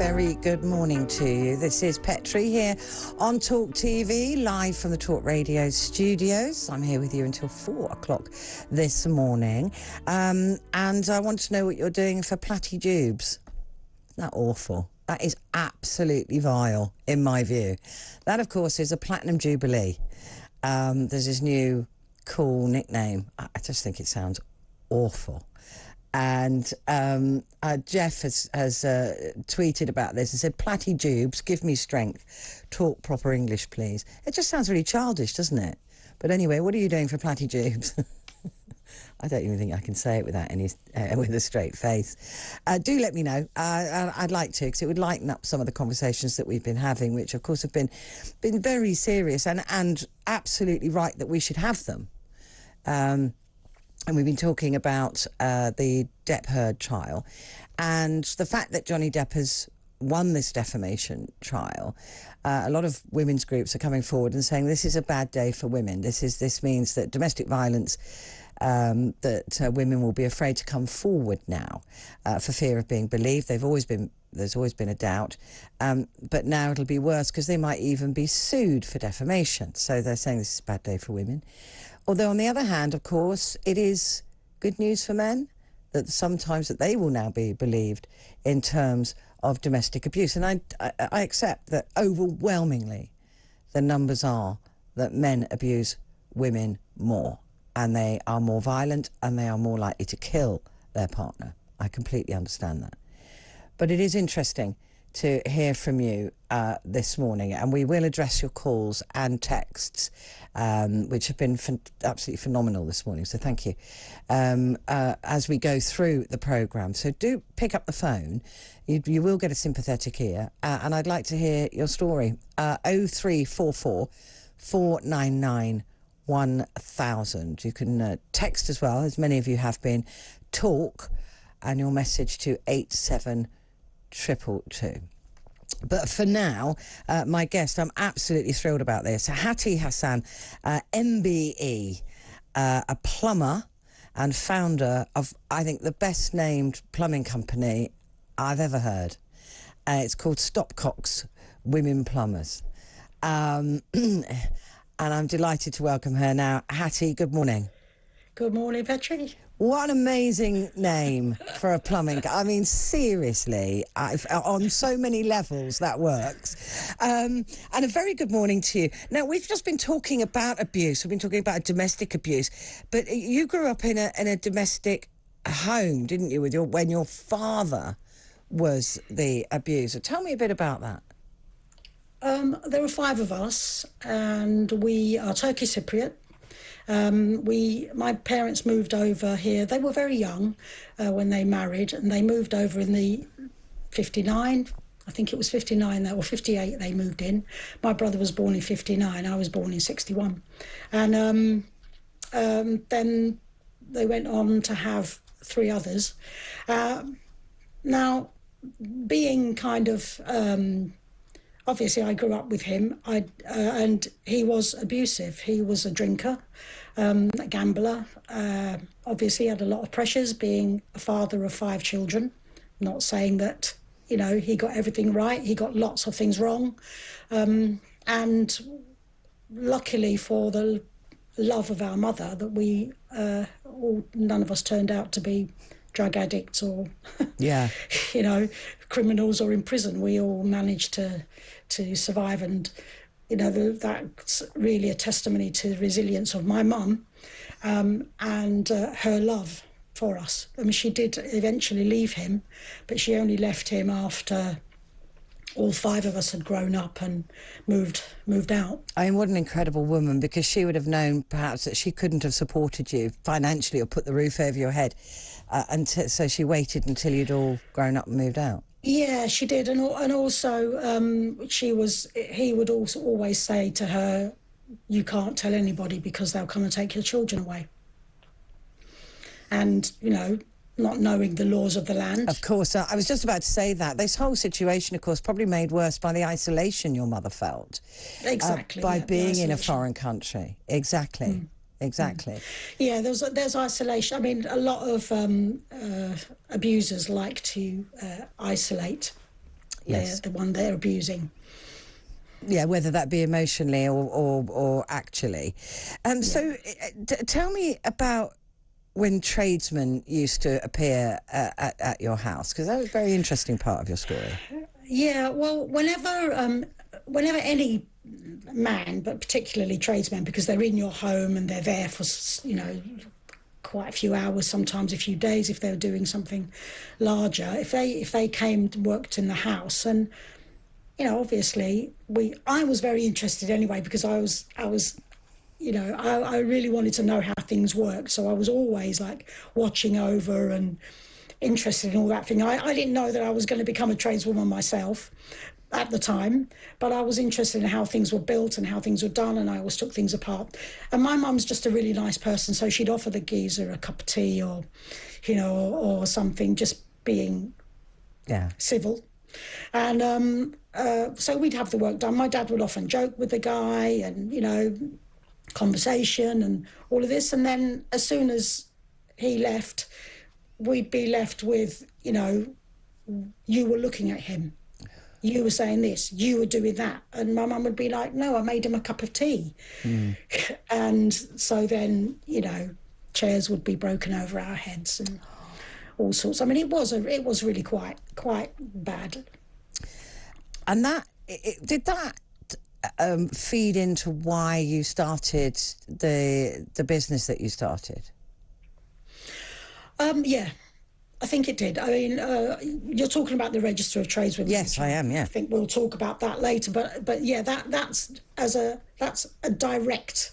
very good morning to you. This is Petrie here on TalkTV, live from the Talk Radio studios. I'm here with you until 4 o'clock this morning. And I want to know what you're doing for platyjubes. Isn't that awful? That is absolutely vile, in my view. That, of course, is a Platinum Jubilee. There's this new cool nickname. I just think it sounds awful. And Jeff has tweeted about this and said, "Platyjubes, give me strength. Talk proper English, please." It just sounds really childish, doesn't it? But anyway, what are you doing for platyjubes? I don't even think I can say it without any with a straight face. Do let me know. I'd like to, because it would lighten up some of the conversations that we've been having, which of course have been very serious and absolutely right that we should have them. And we've been talking about the Depp-Heard trial and the fact that Johnny Depp has won this defamation trial. A lot of women's groups are coming forward and saying this is a bad day for women. This means that domestic violence, that women will be afraid to come forward now for fear of being believed. There's always been a doubt, but now it'll be worse because they might even be sued for defamation. So they're saying this is a bad day for women. Although, on the other hand, of course, it is good news for men that sometimes that they will now be believed in terms of domestic abuse. And I accept that overwhelmingly the numbers are that men abuse women more, and they are more violent and they are more likely to kill their partner. I completely understand that. But it is interesting to hear from you this morning, and we will address your calls and texts, which have been absolutely phenomenal this morning, so thank you, as we go through the programme. So do pick up the phone. You will get a sympathetic ear, and I'd like to hear your story. 0344 499 1000. You can text as well, as many of you have been. Talk, and your message to 87222. But for now, my guest, I'm absolutely thrilled about this. Hattie Hasan, MBE, a plumber and founder of, I think, the best named plumbing company I've ever heard. It's called Stopcock's Women Plumbers. And I'm delighted to welcome her now. Hattie, good morning. Good morning, Petrie. What an amazing name for a plumbing... I mean, seriously, on so many levels, that works. And a very good morning to you. Now, we've just been talking about abuse. We've been talking about domestic abuse. But you grew up in a domestic home, didn't you, when your father was the abuser. Tell me a bit about that. There were 5 of us, and we are Turkish Cypriot. My parents moved over here. They were very young when they married, and they moved over in the 59. I think it was 59 or 58 they moved in. My brother was born in 59. I was born in 61. And then they went on to have 3 others. Now, being kind of... obviously, I grew up with him, and he was abusive. He was a drinker, a gambler. Obviously, had a lot of pressures, being a father of 5 children. Not saying that, he got everything right. He got lots of things wrong. And luckily for the love of our mother, that we none of us turned out to be drug addicts or, criminals or in prison. We all managed to survive, and, that's really a testimony to the resilience of my mum and her love for us. I mean, she did eventually leave him, but she only left him after all 5 of us had grown up and moved out. I mean, what an incredible woman, because she would have known perhaps that she couldn't have supported you financially or put the roof over your head, so she waited until you'd all grown up and moved out. Yeah, she did, and also he would also always say to her, "You can't tell anybody because they'll come and take your children away." And not knowing the laws of the land. Of course, I was just about to say that. This whole situation, of course, probably made worse by the isolation your mother felt. Exactly. By being in a foreign country. Exactly. Exactly. Yeah, there's isolation. I mean, a lot of abusers like to isolate Yes. the one they're abusing. Yeah, whether that be emotionally or actually. So tell me about when tradesmen used to appear at your house, because that was a very interesting part of your story. Yeah, well, whenever any man, but particularly tradesmen, because they're in your home and they're there for, quite a few hours, sometimes a few days, if they're doing something larger, if they came and worked in the house, and obviously I was very interested anyway, because I really wanted to know how things worked, so I was always like watching over and interested in all that thing. I didn't know that I was going to become a tradeswoman myself at the time, but I was interested in how things were built and how things were done, and I always took things apart. And my mum's just a really nice person, so she'd offer the geezer a cup of tea or something, just being civil. And so we'd have the work done. My dad would often joke with the guy and, conversation and all of this. And then as soon as he left, we'd be left with, you were looking at him. You were saying this, you were doing that. And my mum would be like, no, I made him a cup of tea. And so then, chairs would be broken over our heads and all sorts. I mean, it was really quite bad. And did that feed into why you started the business that you started? Yeah, I think it did. I mean, you're talking about the Register of Tradeswomen. Yes, I am. Yeah, I think we'll talk about that later. But yeah, that's a direct,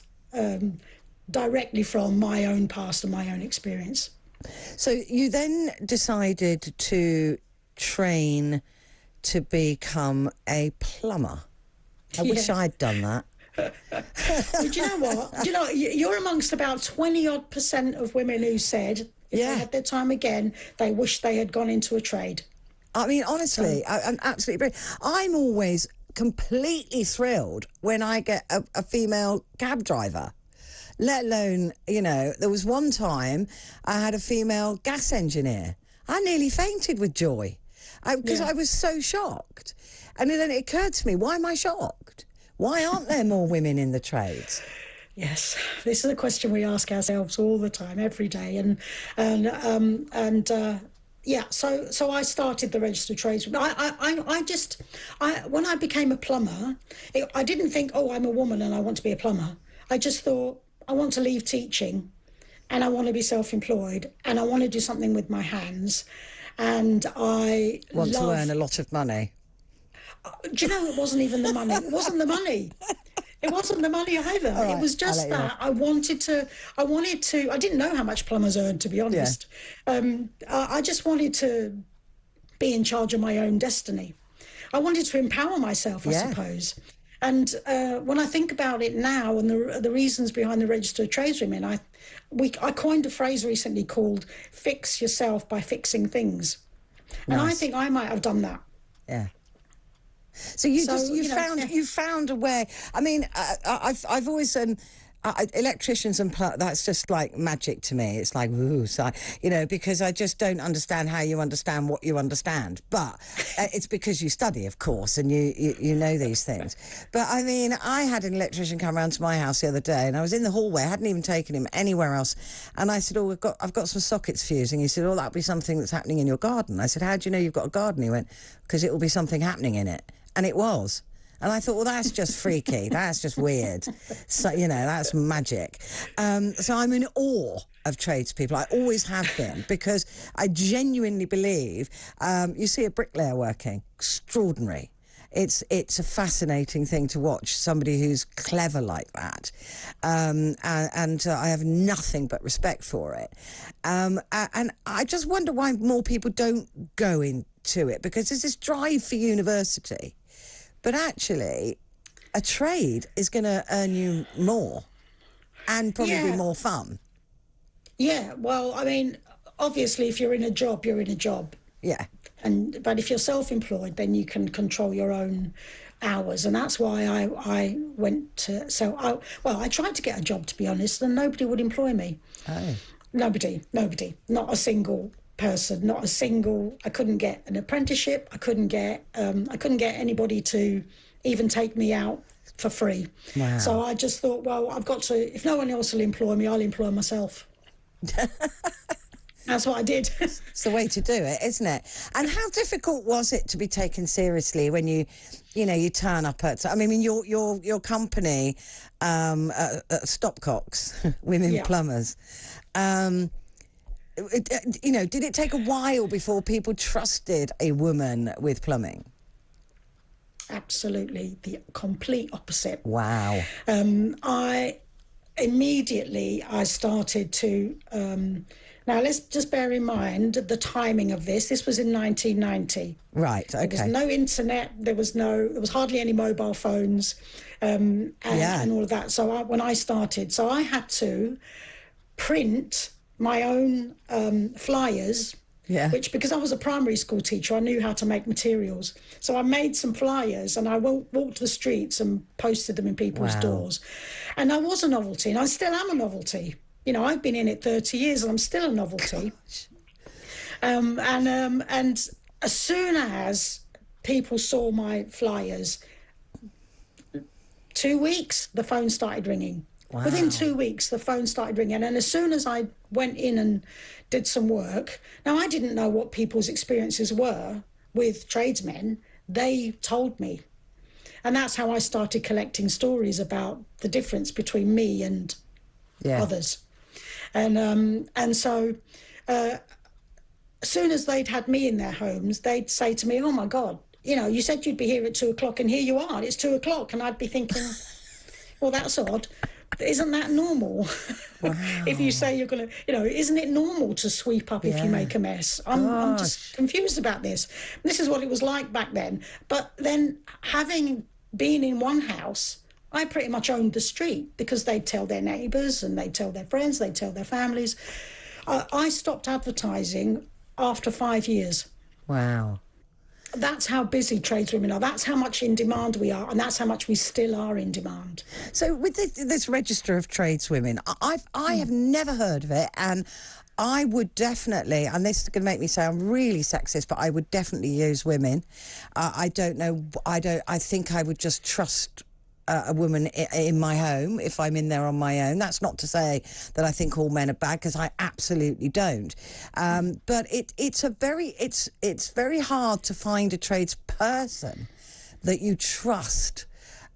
directly from my own past and my own experience. So you then decided to train to become a plumber. I wish I'd done that. But you know what? You're amongst about 20-odd% of women who said if they had their time again, they wish they had gone into a trade. I mean, honestly, I'm absolutely brilliant. I'm always completely thrilled when I get a female cab driver, let alone, there was one time I had a female gas engineer. I nearly fainted with joy because I was so shocked. And then it occurred to me, why am I shocked? Why aren't there more women in the trades? Yes, this is a question we ask ourselves all the time, every day, So I started the Register of Tradeswomen. When I became a plumber, I didn't think, oh, I'm a woman and I want to be a plumber. I just thought, I want to leave teaching, and I want to be self-employed, and I want to do something with my hands, and I want to earn a lot of money. Do you know, it wasn't even the money. It wasn't the money. It wasn't the money either. Right, it was just that I wanted to, I didn't know how much plumbers earned, to be honest. I just wanted to be in charge of my own destiny. I wanted to empower myself, I suppose. And when I think about it now and the reasons behind the Register of Tradeswomen, I coined a phrase recently called "fix yourself by fixing things." And I think I might have done that. Yeah. So you found a way. I mean, I've always electricians and that's just like magic to me. It's like ooh, so, because I just don't understand how you understand what you understand. But it's because you study, of course, and you know these things. But I mean, I had an electrician come around to my house the other day, and I was in the hallway. I hadn't even taken him anywhere else, and I said, "Oh, I've got some sockets fusing." He said, "Oh, that'll be something that's happening in your garden." I said, "How do you know you've got a garden?" He went, "Because it will be something happening in it." And it was. And I thought, well, that's just freaky. That's just weird. So, that's magic. So I'm in awe of tradespeople. I always have been, because I genuinely believe, you see a bricklayer working, extraordinary. It's a fascinating thing to watch, somebody who's clever like that. And I have nothing but respect for it. And I just wonder why more people don't go into it, because there's this drive for university. But actually, a trade is going to earn you more and probably be more fun. Yeah, well, I mean, obviously, if you're in a job, you're in a job. Yeah. But if you're self-employed, then you can control your own hours. And that's why I went to... I tried to get a job, to be honest, and nobody would employ me. Oh. Nobody. Not a single person, not a single. I couldn't get an apprenticeship. I couldn't get anybody to even take me out for free. Wow. So I just thought, well, I've got to, if no one else will employ me, I'll employ myself. That's what I did. It's the way to do it, isn't it? And how difficult was it to be taken seriously when you turn up at? I mean, your company, Stopcocks, Women Plumbers. Did it take a while before people trusted a woman with plumbing? Absolutely, the complete opposite. Wow. I started to. Now, let's just bear in mind the timing of this. This was in 1990. Right, okay. There was no internet. There was hardly any mobile phones and all of that. So when I started, I had to print my own flyers, which, because I was a primary school teacher, I knew how to make materials. So I made some flyers and I walked the streets and posted them in people's doors. And I was a novelty, and I still am a novelty. You know, I've been in it 30 years and I'm still a novelty. And as soon as people saw my flyers, 2 weeks, the phone started ringing. Wow. Within 2 weeks, the phone started ringing. And as soon as I went in and did some work, now I didn't know what people's experiences were with tradesmen. They told me. And that's how I started collecting stories about the difference between me and others. And so as soon as they'd had me in their homes, they'd say to me, oh, my God, you know, you said you'd be here at 2 o'clock and here you are. It's 2 o'clock. And I'd be thinking, well, that's odd. Isn't that normal? Wow. If you say you're going to, you know, isn't it normal to sweep up if you make a mess? I'm just confused about this. This is what it was like back then. But then, having been in one house, I pretty much owned the street, because they'd tell their neighbours and they'd tell their friends, they'd tell their families. I stopped advertising after 5 years. Wow. That's how busy tradeswomen are. That's how much in demand we are, and that's how much we still are in demand. So with this Register of Tradeswomen, I have never heard of it, and I would definitely, and this is going to make me sound really sexist, but I would definitely use women. I think I would just trust a woman in my home if I'm in there on my own. That's not to say that I think all men are bad, because I absolutely don't. But it's very hard to find a tradesperson that you trust.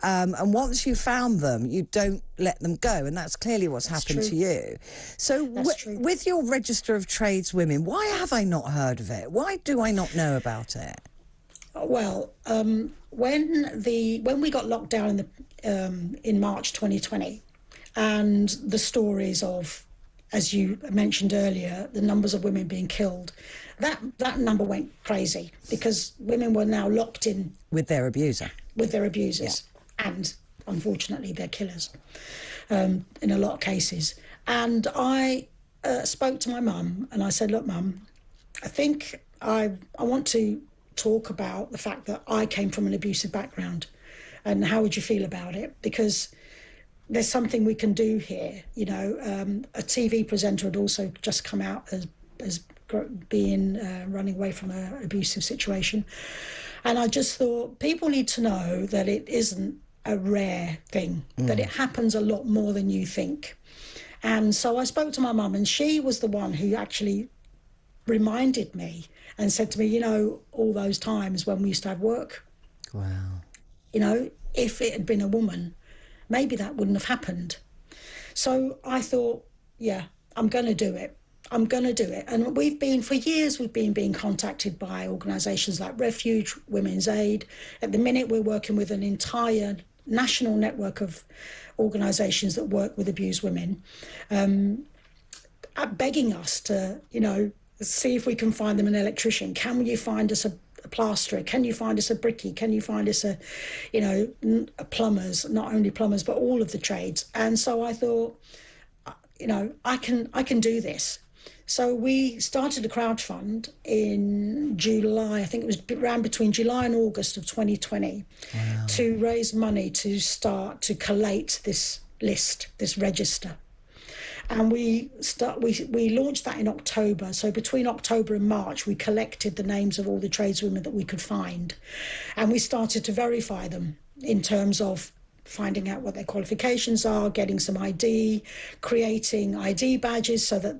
And once you found them, you don't let them go, and that's clearly what's happened to you. So with your Register of Tradeswomen, why have I not heard of it? Why do I not know about it? Well, when we got locked down in March 2020, and the stories of, as you mentioned earlier, the numbers of women being killed, that number went crazy, because women were now locked in with their abuser, and unfortunately their killers, in a lot of cases. And I spoke to my mum and I said, look, Mum, I think I want to talk about the fact that I came from an abusive background, and how would you feel about it? Because there's something we can do here. You know, a TV presenter had also just come out as being running away from an abusive situation, and I just thought people need to know that it isn't a rare thing, that it happens a lot more than you think. And so I spoke to my mum, and she was the one who actually reminded me and said to me, you know, all those times when we used to have work. Wow. You know, if it had been a woman, maybe that wouldn't have happened. So I thought, yeah, I'm going to do it. I'm going to do it. And for years, we've been being contacted by organisations like Refuge, Women's Aid. At the minute, we're working with an entire national network of organisations that work with abused women, begging us to, you know, see if we can find them an electrician. Can you find us a plasterer? Can you find us a brickie? Can you find us a plumbers, not only plumbers, but all of the trades? And so I thought, you know, I can do this. So we started a crowdfund in July, I think it was around between July and August of 2020, to raise money to start to collate this list, this register. And we launched that in October. So between October and March, we collected the names of all the tradeswomen that we could find, and we started to verify them in terms of finding out what their qualifications are, getting some ID, creating ID badges so that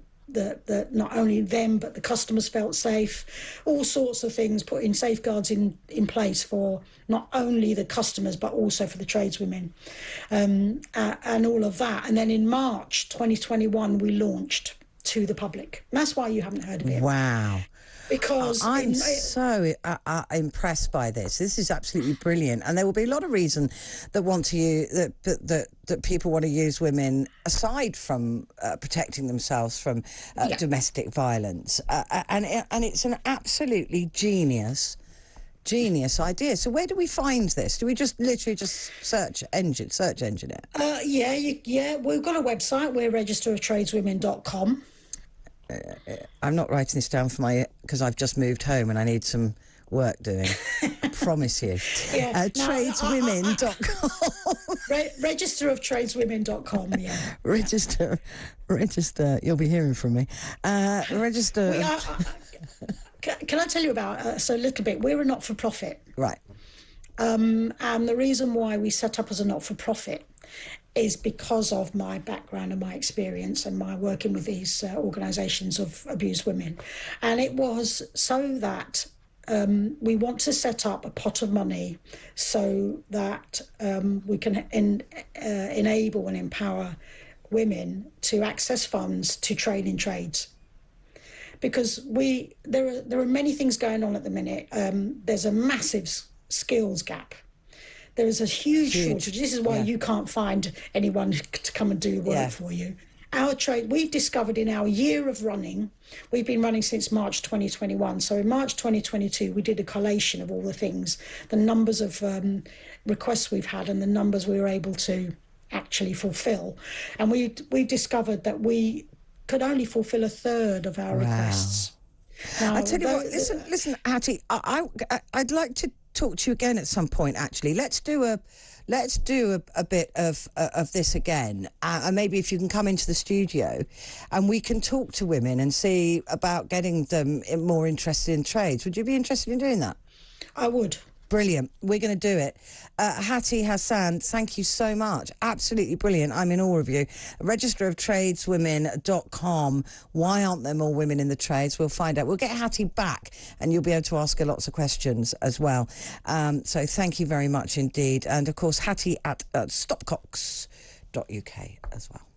not only them but the customers felt safe, all sorts of things, putting safeguards in place for not only the customers but also for the tradeswomen, and all of that. And then in March 2021 we launched to the public. And that's why you haven't heard of it. Wow. Because I'm so impressed by this. This is absolutely brilliant, and there will be a lot of reason that want to use that people want to use women aside from protecting themselves from domestic violence, and it's an absolutely genius idea. So where do we find this? Do we just literally just search engine it? Yeah. We've got a website. We're registeroftradeswomen.com. I'm not writing this down because I've just moved home and I need some work doing. I promise you. Tradeswomen.com. Registeroftradeswomen.com, yeah. Register. You'll be hearing from me. Register. Can I tell you about so a little bit? We're a not-for-profit. Right. And the reason why we set up as a not-for-profit is because of my background and my experience and my working with these organisations of abused women. And it was so that we want to set up a pot of money so that we can enable and empower women to access funds to train in trades. Because there are many things going on at the minute. There's a massive skills gap. There is a huge shortage. This is why you can't find anyone to come and do work for you. Our trade, we've discovered in our year of running, we've been running since March 2021. So in March 2022, we did a collation of all the things, the numbers of requests we've had and the numbers we were able to actually fulfil. And we've discovered that we could only fulfil a third of our requests. Now, I tell you what, listen, Hattie, I'd like to talk to you again at some point. Actually, let's do a bit of this again, and maybe if you can come into the studio, and we can talk to women and see about getting them more interested in trades. Would you be interested in doing that? I would. Brilliant. We're going to do it. Hattie, Hasan, thank you so much. Absolutely brilliant. I'm in awe of you. Registeroftradeswomen.com. Why aren't there more women in the trades? We'll find out. We'll get Hattie back and you'll be able to ask her lots of questions as well. So thank you very much indeed. And, of course, Hattie at stopcox.uk as well.